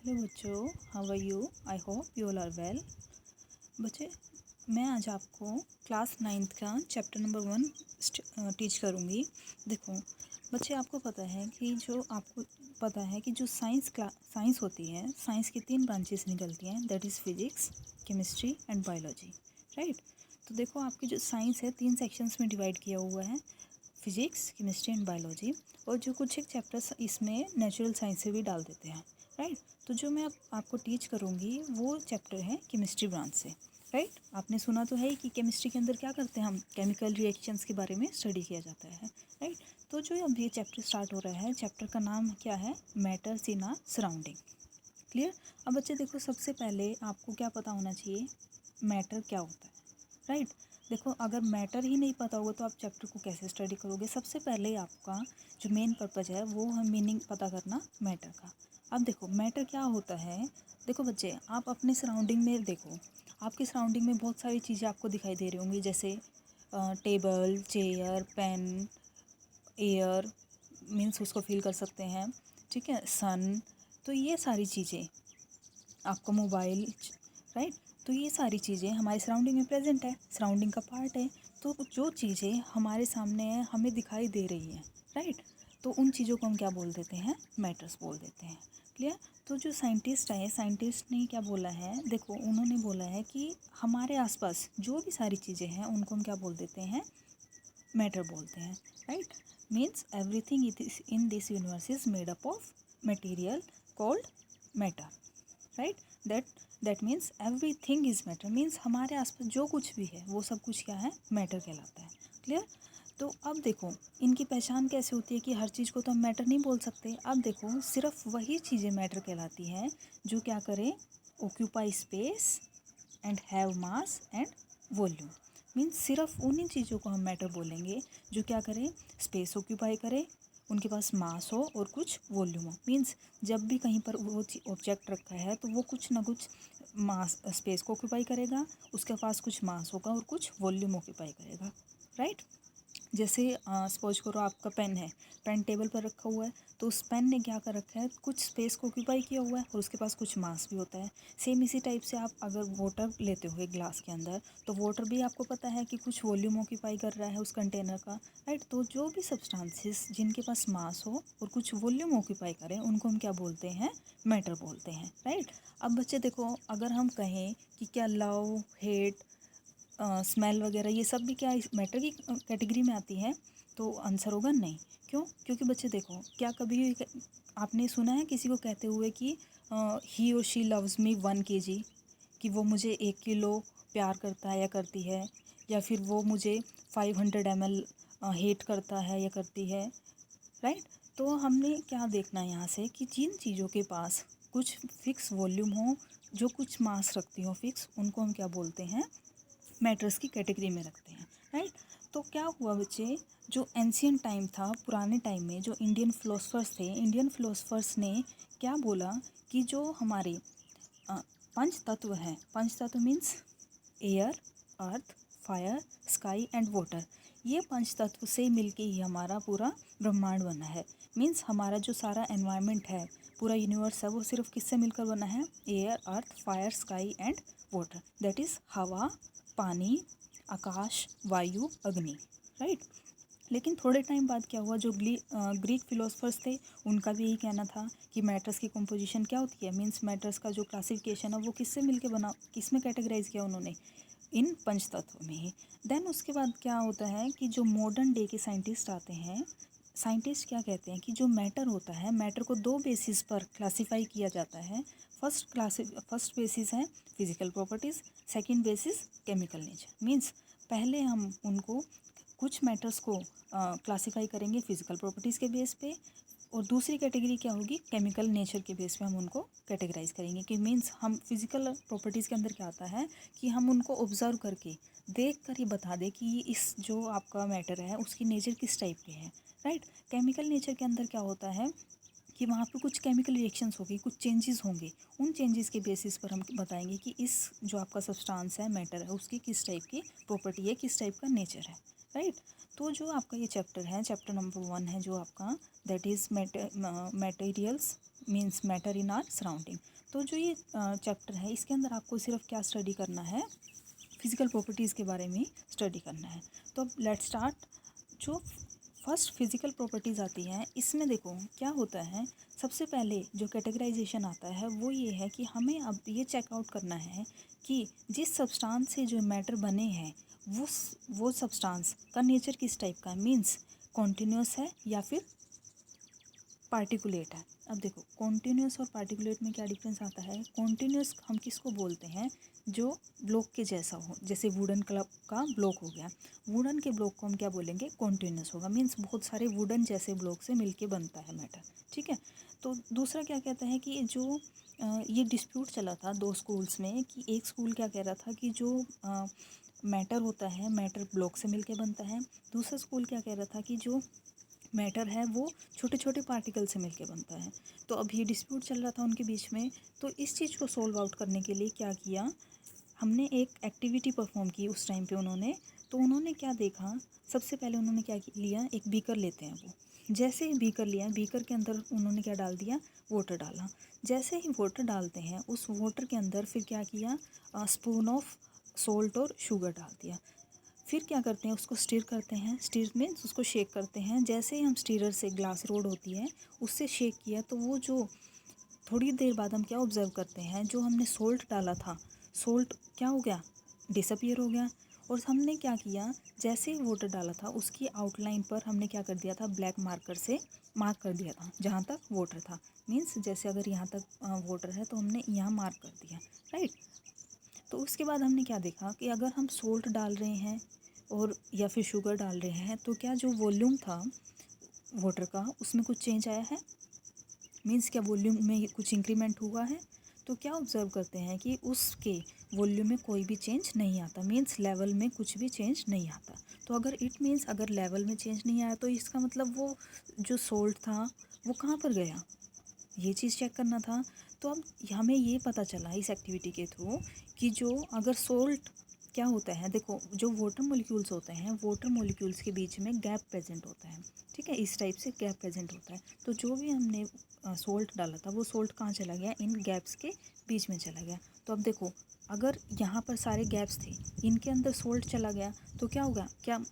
Hello बच्चों, how are you? I hope you all are well. बच्चे, मैं आज आपको क्लास 9th का चैप्टर नंबर 1 टीच करूँगी। देखो बच्चे, आपको पता है कि जो साइंस होती है, साइंस की 3 ब्रांचेस निकलती हैं, that is physics, chemistry and biology, right. तो देखो, आपकी जो साइंस है 3 सेक्शंस में डिवाइड किया हुआ है, फिजिक्स, केमिस्ट्री एंड बायोलॉजी। और जो कुछ एक चैप्टर्स इसमें नेचुरल साइंस से भी डाल देते हैं, राइट। तो जो मैं आपको टीच करूँगी वो चैप्टर है केमिस्ट्री ब्रांच से, राइट। आपने सुना तो है ही कि केमिस्ट्री के अंदर क्या करते हैं, हम केमिकल रिएक्शंस के बारे में स्टडी किया जाता है, राइट। तो जो अब ये चैप्टर स्टार्ट हो रहा है, चैप्टर का नाम क्या है? Matters in our surrounding. Clear? अब बच्चे देखो, सबसे पहले आपको क्या पता होना चाहिए, मैटर क्या होता है, राइट। देखो, अगर मैटर ही नहीं पता होगा तो आप चैप्टर को कैसे स्टडी करोगे? सबसे पहले आपका जो मेन पर्पज़ है वो है मीनिंग पता करना मैटर का। अब देखो, मैटर क्या होता है। देखो बच्चे, आप अपने सराउंडिंग में देखो, आपके सराउंडिंग में बहुत सारी चीज़ें आपको दिखाई दे रही होंगी, जैसे table, chair, pen, air, means उसको फील कर सकते हैं, ठीक है, सन। तो ये सारी चीज़ें, आपका मोबाइल, राइट। तो ये सारी चीज़ें हमारे सराउंडिंग में प्रेजेंट है, सराउंडिंग का पार्ट है। तो जो चीज़ें हमारे सामने है, हमें दिखाई दे रही हैं, राइट। तो उन चीज़ों को हम क्या बोल देते हैं? मैटर्स बोल देते हैं। क्लियर? तो जो साइंटिस्ट है, साइंटिस्ट ने क्या बोला है, देखो उन्होंने बोला है कि हमारे आसपास जो भी सारी चीज़ें हैं उनको हम क्या बोल देते हैं? मैटर बोलते हैं, right. Means everything it is in this universe is made up of material called matter, right. That means everything is matter, means हमारे आसपास जो कुछ भी है वो सब कुछ क्या है? मैटर कहलाता है। क्लियर? तो अब देखो, इनकी पहचान कैसे होती है कि हर चीज़ को तो हम मैटर नहीं बोल सकते। अब देखो, सिर्फ वही चीज़ें मैटर कहलाती हैं जो क्या करें? Occupy space and have mass and volume. Means सिर्फ उन्हीं चीज़ों को हम मैटर बोलेंगे जो क्या करें? स्पेस ऑक्यूपाई करें, उनके पास मास हो और कुछ वॉल्यूम हो। मीन्स जब भी कहीं पर वो ऑब्जेक्ट रखा है तो वो कुछ ना कुछ मास स्पेस को ऑक्यूपाई करेगा, उसके पास कुछ मास होगा और कुछ वॉल्यूम ऑक्यूपाई करेगा, राइट। जैसे सपोज करो आपका पेन है, पेन टेबल पर रखा हुआ है, तो उस पेन ने क्या कर रखा है? कुछ स्पेस को ऑक्यूपाई किया हुआ है और उसके पास कुछ मास भी होता है। सेम इसी टाइप से आप अगर वाटर लेते हो एक ग्लास के अंदर, तो वाटर भी आपको पता है कि कुछ वॉल्यूम ऑक्यूपाई कर रहा है उस कंटेनर का, राइट। तो जो भी सब्सटेंसेस जिनके पास मास हो और कुछ वॉल्यूम ऑक्यूपाई करें उनको हम क्या बोलते हैं? मैटर बोलते हैं, राइट। अब बच्चे देखो, अगर हम कहें कि क्या लव, हेट, स्मेल वगैरह ये सब भी क्या इस मैटर की कैटेगरी में आती है? तो आंसर होगा नहीं। क्यों? क्योंकि बच्चे देखो, क्या कभी आपने सुना है किसी को कहते हुए कि ही और शी लव्स मी 1 kg, कि वो मुझे 1 किलो प्यार करता है या करती है, या फिर वो मुझे 500 ml हेट करता है या करती है, राइट। तो हमने क्या देखना है यहाँ से कि जिन चीज़ों के पास कुछ फिक्स वॉल्यूम हो, जो कुछ मास रखती हो फिक्स, उनको हम क्या बोलते हैं? मैटर्स की कैटेगरी में रखते हैं, राइट। तो क्या हुआ बच्चे, जो एंशियंट टाइम था, पुराने टाइम में जो इंडियन फिलोसफर्स थे, इंडियन फिलोसफर्स ने क्या बोला कि जो हमारे पंच तत्व हैं, पंच तत्व means air, earth, fire, sky and water, ये पंच तत्व से मिलके ही हमारा पूरा ब्रह्मांड बना है। मीन्स हमारा जो सारा एनवायरनमेंट है, पूरा यूनिवर्स है, वो सिर्फ किससे मिलकर बना है? Air, earth, fire, sky and water, that is हवा, पानी, आकाश, वायु, अग्नि, राइट। लेकिन थोड़े टाइम बाद क्या हुआ, जो ग्रीक फिलोसफर्स थे, उनका भी यही कहना था कि मैटर्स की कंपोजिशन क्या होती है, मीन्स मैटर्स का जो क्लासिफिकेशन है वो किससे मिलके बना, किस में कैटेगराइज किया उन्होंने? इन पंच तत्व में ही। देन उसके बाद क्या होता है कि जो मॉडर्न डे के साइंटिस्ट आते हैं, साइंटिस्ट क्या कहते हैं कि जो मैटर होता है, मैटर को 2 बेसिस पर क्लासिफाई किया जाता है। फर्स्ट बेसिस है physical properties, second basis chemical nature. Means पहले हम उनको कुछ मैटर्स को क्लासिफाई करेंगे फिजिकल प्रॉपर्टीज़ के बेस पे, और दूसरी कैटेगरी क्या होगी? केमिकल नेचर के बेस पे हम उनको कैटेगराइज करेंगे। कि मीन्स हम फिजिकल प्रॉपर्टीज़ के अंदर क्या आता है कि हम उनको ऑब्जर्व करके देख कर ही बता दें कि इस जो आपका मैटर है उसकी नेचर किस टाइप की है, राइट। केमिकल नेचर के अंदर क्या होता है कि वहाँ पे कुछ केमिकल रिएक्शंस होगी, कुछ चेंजेस होंगे। उन चेंजेस के बेसिस पर हम बताएंगे कि इस जो आपका सब्सटेंस है, मैटर है, उसकी किस टाइप की प्रॉपर्टी है, किस टाइप का नेचर है, राइट। तो जो आपका ये चैप्टर है, चैप्टर नंबर 1 है जो आपका, that is materials means matter in are surrounding. तो जो ये चैप्टर है, इसके अंदर आपको सिर्फ क्या स्टडी करना है, फिजिकल प्रॉपर्टीज़ के बारे में स्टडी करना है। तो अब लेट्स स्टार्ट। जो फर्स्ट फिजिकल प्रॉपर्टीज़ आती हैं, इसमें देखो क्या होता है, सबसे पहले जो कैटेगराइजेशन आता है वो ये है कि हमें अब ये चेकआउट करना है कि जिस सब्सटेंस से जो मैटर बने हैं वो सब्सटेंस का नेचर किस टाइप का है, मीन्स कॉन्टिन्यूस है या फिर पार्टिकुलेट है। अब देखो कॉन्टिन्यूस और पार्टिकुलेट में क्या डिफरेंस आता है। कॉन्टिन्यूस हम किसको बोलते हैं, जो ब्लॉक के जैसा हो, जैसे वुडन क्लब का ब्लॉक हो गया, वुडन के ब्लॉक को हम क्या बोलेंगे, कॉन्टिन्यूस होगा, मीन्स बहुत सारे वुडन जैसे ब्लॉक से मिलके बनता है मैटर, ठीक है। तो दूसरा क्या कहता है कि जो ये डिस्प्यूट चला था दो स्कूल्स में, कि एक स्कूल क्या कह रहा था कि जो मैटर होता है, मैटर ब्लॉक से मिलके बनता है। दूसरा स्कूल क्या कह रहा था कि जो मैटर है वो छोटे छोटे पार्टिकल से मिलके बनता है। तो अब ये डिस्प्यूट चल रहा था उनके बीच में। तो इस चीज़ को सोल्व आउट करने के लिए क्या किया, हमने एक एक्टिविटी परफॉर्म की उस टाइम पे उन्होंने। तो उन्होंने क्या देखा, सबसे पहले उन्होंने क्या लिया, एक बीकर लेते हैं वो। जैसे ही बीकर लिया, बीकर के अंदर उन्होंने क्या डाल दिया, वाटर डाला। जैसे ही वाटर डालते हैं, उस वाटर के अंदर फिर क्या किया, स्पून ऑफ सोल्ट और शुगर डाल दिया। फिर क्या करते हैं, उसको स्टीर करते हैं। स्टीर में उसको शेक करते हैं। जैसे ही हम स्टीरर से, ग्लास रोड होती है उससे शेक किया, तो वो जो थोड़ी देर बाद हम क्या ऑब्जर्व करते हैं, जो हमने सोल्ट डाला था, सोल्ट क्या हो गया, डिसअपियर हो गया। और हमने क्या किया, जैसे ही वाटर डाला था उसकी आउटलाइन पर हमने क्या कर दिया था, ब्लैक मार्कर से मार्क कर दिया था जहाँ तक वाटर था। मीन्स जैसे अगर यहाँ तक वाटर है तो हमने यहाँ मार्क कर दिया, राइट। तो उसके बाद हमने क्या देखा कि अगर हम सोल्ट डाल रहे हैं और या फिर शुगर डाल रहे हैं, तो क्या जो वॉल्यूम था वाटर का उसमें कुछ चेंज आया है, मीन्स क्या वॉल्यूम में कुछ इंक्रीमेंट हुआ है। तो क्या ऑब्जर्व करते हैं कि उसके वॉल्यूम में कोई भी चेंज नहीं आता, मीन्स लेवल में कुछ भी चेंज नहीं आता। तो अगर इट मीन्स अगर लेवल में चेंज नहीं आया, तो इसका मतलब वो जो सोल्ट था वो कहाँ पर गया, ये चीज़ चेक करना था। तो अब हमें ये पता चला इस एक्टिविटी के थ्रू कि जो अगर सोल्ट क्या होता है, देखो जो वाटर मॉलिक्यूल्स होते हैं, वाटर मॉलिक्यूल्स के बीच में गैप प्रेजेंट होता है, ठीक है, इस टाइप से गैप प्रेजेंट होता है। तो जो भी हमने सोल्ट डाला था वो सोल्ट कहाँ चला गया, इन गैप्स के बीच में चला गया। तो अब देखो अगर यहाँ पर सारे गैप्स थे, इनके अंदर सोल्ट चला गया, तो क्या होगा, क्या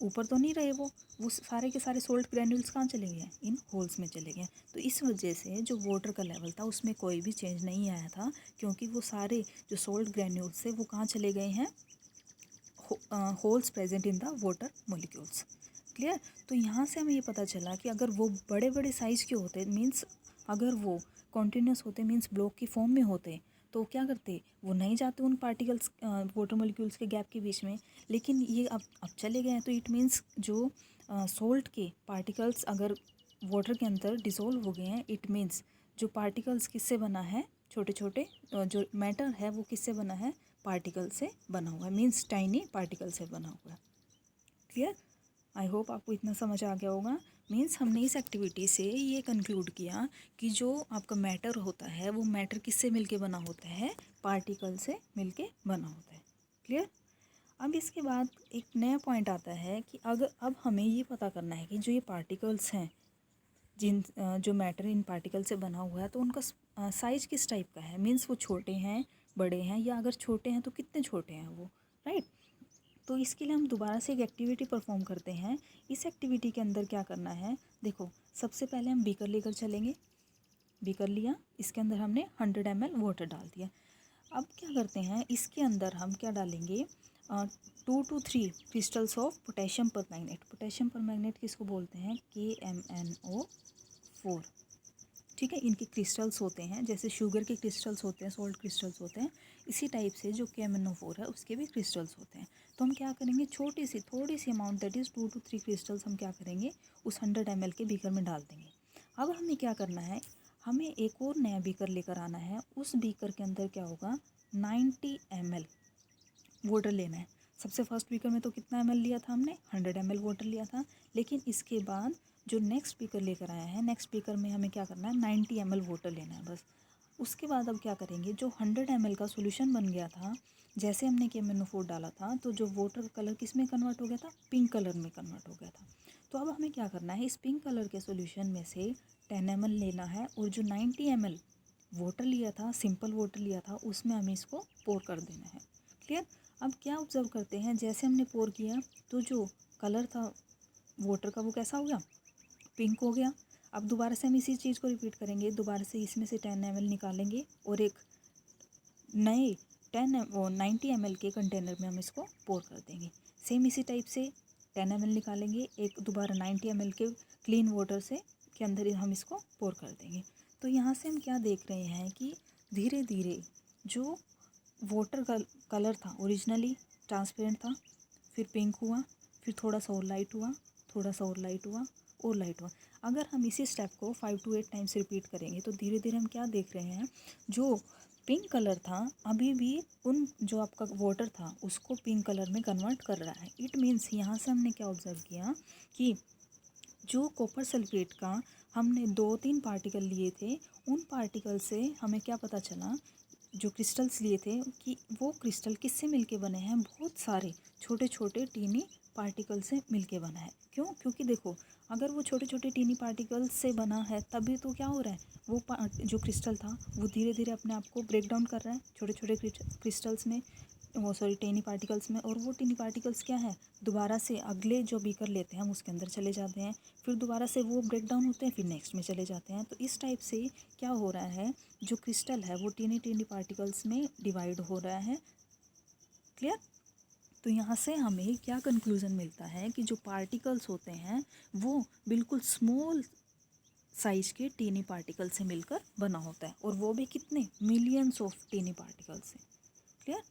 ऊपर तो नहीं रहे वो सारे के सारे सोल्ट ग्रैन्यूल्स कहाँ चले गए, इन होल्स में चले गए। तो इस वजह से जो वाटर का लेवल था उसमें कोई भी चेंज नहीं आया था, क्योंकि वो सारे जो सोल्ट ग्रैन्यूल्स थे वो कहाँ चले गए हैं, holes present in the water molecules. Clear. तो यहाँ से हमें ये पता चला कि अगर वो बड़े बड़े साइज़ के होते, मीन्स अगर वो कॉन्टीन्यूस होते, मीन्स ब्लॉक की फॉर्म में होते, तो क्या करते, वो नहीं जाते उन पार्टिकल्स वाटर मॉलिक्यूल्स के गैप के बीच में। लेकिन ये अब चले गए हैं, तो इट मीन्स जो सोल्ट के पार्टिकल्स अगर वाटर के अंदर डिसॉल्व हो गए हैं, इट मीन्स जो पार्टिकल्स किससे बना है, छोटे छोटे जो मैटर है वो किससे बना है, पार्टिकल से बना हुआ है, मीन्स टाइनी पार्टिकल से बना हुआ है। क्लियर। आई होप आपको इतना समझ आ गया होगा। मीन्स हमने इस एक्टिविटी से ये कंक्लूड किया कि जो आपका मैटर होता है वो मैटर किससे मिलके बना होता है, पार्टिकल से मिलके बना होता है। क्लियर। अब इसके बाद एक नया पॉइंट आता है कि अगर अब हमें ये पता करना है कि जो ये पार्टिकल्स हैं, जो मैटर इन पार्टिकल से बना हुआ है, तो उनका साइज़ किस टाइप का है, मीन्स वो छोटे हैं, बड़े हैं, या अगर छोटे हैं तो कितने छोटे हैं वो, राइट। तो इसके लिए हम दोबारा से एक एक्टिविटी परफॉर्म करते हैं। इस एक्टिविटी के अंदर क्या करना है, देखो सबसे पहले हम बीकर लेकर चलेंगे। बीकर लिया, इसके अंदर हमने 100 ml वाटर डाल दिया। अब क्या करते हैं, इसके अंदर हम क्या डालेंगे, 2 to 3 crystals of potassium permanganate. Potassium permanganate किसको बोलते हैं, KMnO4, ठीक है। इनके क्रिस्टल्स होते हैं, जैसे शुगर के क्रिस्टल्स होते हैं, सोल्ट क्रिस्टल्स होते हैं, इसी टाइप से जो KMnO4 है उसके भी क्रिस्टल्स होते हैं। तो हम क्या करेंगे, छोटी सी थोड़ी सी amount, that is 2 to 3 crystals हम क्या करेंगे, उस 100 ml के बीकर में डाल देंगे। अब हमें क्या करना है, हमें एक और नया बीकर लेकर आना है। उस बीकर के अंदर क्या होगा, 90 ml वाटर लेना है। सबसे फर्स्ट बीकर में तो कितना ml लिया था हमने, 100 ml वाटर लिया था। लेकिन इसके बाद जो नेक्स्ट स्पीकर लेकर आया है, नेक्स्ट स्पीकर में हमें क्या करना है, 90 ml वाटर लेना है बस। उसके बाद अब क्या करेंगे, जो 100 ml का सोल्यूशन बन गया था, जैसे हमने KMnO4 डाला था तो जो वाटर का कलर किस में कन्वर्ट हो गया था, पिंक कलर में कन्वर्ट हो गया था। तो अब हमें क्या करना है, इस पिंक कलर के सोल्यूशन में से 10 ml लेना है और जो 90 ml वाटर लिया था, सिंपल वाटर लिया था, उसमें हमें इसको पोर कर देना है। क्लियर। अब क्या ऑब्जर्व करते हैं, जैसे हमने पोर किया तो जो कलर था वाटर का वो कैसा हो गया, पिंक हो गया। अब दोबारा से हम इसी चीज़ को रिपीट करेंगे, दोबारा से इसमें से 10 ml निकालेंगे और एक नए 90 ml के कंटेनर में हम इसको पोर कर देंगे। सेम इसी टाइप से 10 ml निकालेंगे, एक दोबारा 90 ml के क्लीन वाटर से के अंदर हम इसको पोर कर देंगे। तो यहाँ से हम क्या देख रहे हैं कि धीरे धीरे जो वाटर का कलर था ओरिजिनली ट्रांसपेरेंट था, फिर पिंक हुआ, फिर थोड़ा सा और लाइट हुआ, थोड़ा सा और लाइट हुआ और लाइट हुआ। अगर हम इसी स्टेप को 5 to 8 टाइम्स रिपीट करेंगे तो धीरे धीरे हम क्या देख रहे हैं, जो पिंक कलर था अभी भी उन जो आपका वाटर था उसको पिंक कलर में कन्वर्ट कर रहा है। इट मीन्स यहाँ से हमने क्या ऑब्जर्व किया कि जो कॉपर सल्फेट का हमने 2-3 पार्टिकल लिए थे, उन पार्टिकल से हमें क्या पता चला, जो क्रिस्टल्स लिए थे कि वो क्रिस्टल किससे मिलके बने हैं, बहुत सारे छोटे छोटे टीनी पार्टिकल से मिलके बना है। क्यों, क्योंकि देखो अगर वो छोटे छोटे टीनी पार्टिकल से बना है तभी तो क्या हो रहा है, वो जो क्रिस्टल था वो धीरे धीरे अपने आप को ब्रेक डाउन कर रहा है छोटे छोटे क्रिस्टल्स में, वो सॉरी टीनी पार्टिकल्स में। और वो टीनी पार्टिकल्स क्या है, दोबारा से अगले जो बीकर लेते हैं हम उसके अंदर चले जाते हैं, फिर दोबारा से वो ब्रेक डाउन होते हैं, फिर नेक्स्ट में चले जाते हैं। तो इस टाइप से क्या हो रहा है, जो क्रिस्टल है वो टीनी टीनी पार्टिकल्स में डिवाइड हो रहा है। क्लियर। तो यहाँ से हमें क्या कंक्लूज़न मिलता है कि जो पार्टिकल्स होते हैं वो बिल्कुल स्मॉल साइज के टीनी पार्टिकल से मिलकर बना होता है, और वो भी कितने मिलियंस ऑफ टीनी पार्टिकल से। क्लियर।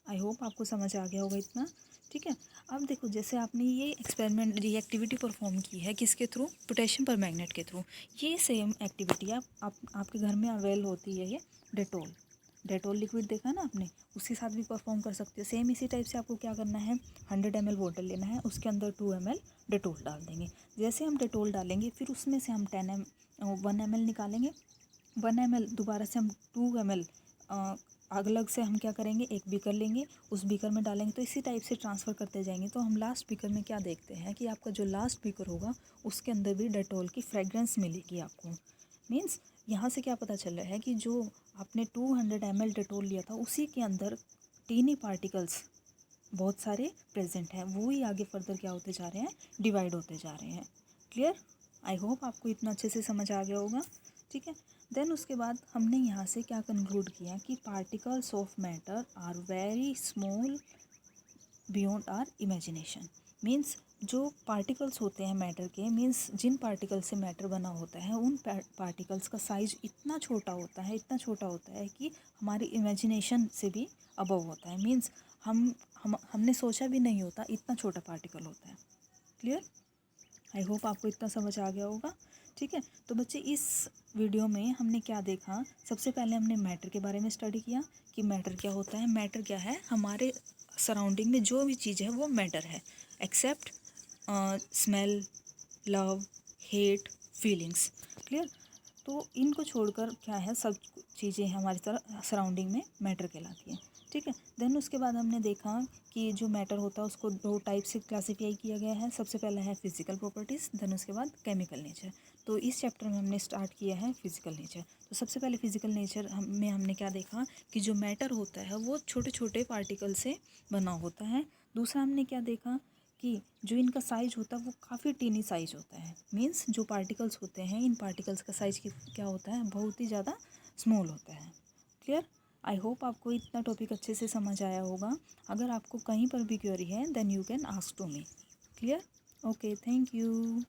आई होप आपको समझ आ गया होगा इतना। ठीक है। अब देखो जैसे आपने ये एक्सपेरिमेंट रिएक्टिविटी परफॉर्म की है किसके थ्रू, पोटेशियम परमैंगनेट के थ्रू। ये सेम एक्टिविटी आपके घर में अवेल होती है, ये डेटोल लिक्विड देखा है ना आपने, उसके साथ भी परफॉर्म कर सकते हो। सेम इसी टाइप से आपको क्या करना है, 100 ml वाटर लेना है, उसके अंदर 2 ml डेटोल डाल देंगे। जैसे हम डेटोल डालेंगे फिर उसमें से हम 1 ml निकालेंगे, 1 ml दोबारा से हम 2 ml अलग से हम क्या करेंगे, एक बीकर लेंगे, उस बीकर में डालेंगे। तो इसी टाइप से ट्रांसफ़र करते जाएंगे। तो हम लास्ट बीकर में क्या देखते हैं कि आपका जो लास्ट बीकर होगा उसके अंदर भी डेटोल की फ्रेगरेंस मिलेगी आपको। मीन्स यहाँ से क्या पता चल रहा है कि जो आपने 200 ml डेटोल लिया था उसी के अंदर टीनी पार्टिकल्स बहुत सारे प्रेजेंट हैं, वो ही आगे फर्दर क्या होते जा रहे हैं, डिवाइड होते जा रहे हैं। क्लियर। आई होप आपको इतना अच्छे से समझ आ गया होगा। ठीक है। देन उसके बाद हमने यहाँ से क्या कंक्लूड किया कि particles of matter are very small beyond our imagination. Means जो पार्टिकल्स होते हैं मैटर के, मीन्स जिन पार्टिकल से मैटर बना होता है उन पार्टिकल्स का साइज इतना छोटा होता है, इतना छोटा होता है कि हमारी इमेजिनेशन से भी अबव होता है। मीन्स हमने सोचा भी नहीं होता इतना छोटा पार्टिकल होता है। क्लियर। आई होप आपको इतना समझ आ गया होगा। ठीक है। तो बच्चे इस वीडियो में हमने क्या देखा, सबसे पहले हमने मैटर के बारे में स्टडी किया कि मैटर क्या होता है। मैटर क्या है, हमारे सराउंडिंग में जो भी चीज़ है वो मैटर है, except smell, love, hate, feelings. Clear. तो इनको छोड़कर क्या है, सब चीज़ें हमारी तरह सराउंडिंग में मैटर कहलाती हैं। ठीक है। देन उसके बाद हमने देखा कि जो मैटर होता है उसको 2 टाइप से क्लासीफाई किया गया है। सबसे पहला है फिजिकल प्रॉपर्टीज़, देन उसके बाद केमिकल नेचर। तो इस चैप्टर में हमने स्टार्ट किया है फिजिकल नेचर। तो सबसे पहले फिजिकल नेचर में हमने क्या देखा कि जो मैटर होता है वो छोटे छोटे पार्टिकल से बना होता है। दूसरा हमने क्या देखा कि जो इनका साइज होता है वो काफ़ी टीनी साइज होता है। मीन्स जो पार्टिकल्स होते हैं इन पार्टिकल्स का साइज क्या होता है, बहुत ही ज़्यादा स्मॉल होता है। क्लियर। आई होप आपको इतना टॉपिक अच्छे से समझ आया होगा। अगर आपको कहीं पर भी क्वेरी है then you can ask to me. Clear. Okay, thank you.